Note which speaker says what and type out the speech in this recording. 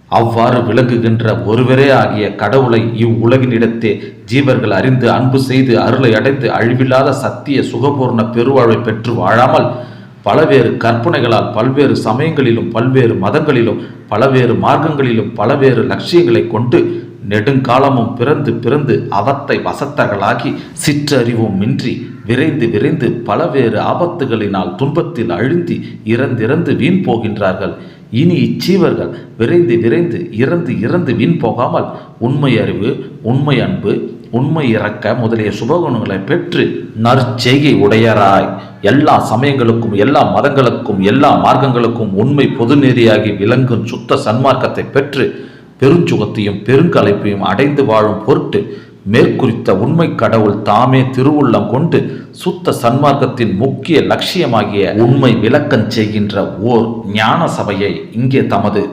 Speaker 1: அவ்வாறு விளங்குகின்ற ஒருவரே ஆகிய கடவுளை இவ்வுலகினிடத்தே ஜீவர்கள் அறிந்து அன்பு செய்து அருளை அடைந்து அழிவில்லாத சத்திய சுகபூர்ண பெருவாழ்வை பெற்று வாழாமல் பலவேறு கற்பனைகளால் பல்வேறு சமயங்களிலும் பல்வேறு மதங்களிலும் பலவேறு மார்க்கங்களிலும் பலவேறு லட்சியங்களை கொண்டு நெடுங்காலமும் பிறந்து பிறந்து அவத்தை வசத்தர்களாகி சிற்றறிவும் இன்றி விரைந்து விரைந்து பலவேறு ஆபத்துகளினால் துன்பத்தில் அழுந்தி இறந்திறந்து வீண் போகின்றார்கள். இனி இச்சீவர்கள் விரைந்து விரைந்து இறந்து இறந்து வீண் போகாமல் உண்மை அறிவு, உண்மை அன்பு, உண்மை இறக்க முதலிய சுபகுணங்களை பெற்று நற்செய்கை உடையராய் எல்லா சமயங்களுக்கும் எல்லா மதங்களுக்கும் எல்லா மார்க்கங்களுக்கும் உண்மை பொது நெறியாகி விளங்கும் சுத்த சன்மார்க்கத்தை பெற்று பெருஞ்சுகத்தையும் பெருங்கலைப்பையும் அடைந்து வாழும் பொருட்டு மேற்குறித்த உண்மை கடவுள் தாமே திருவுள்ளம் கொண்டு சுத்த சன்மார்க்கத்தின் முக்கிய லட்சியமாகிய உண்மை விளக்கம் செய்கின்ற ஓர் ஞான சபையை இங்கே தமது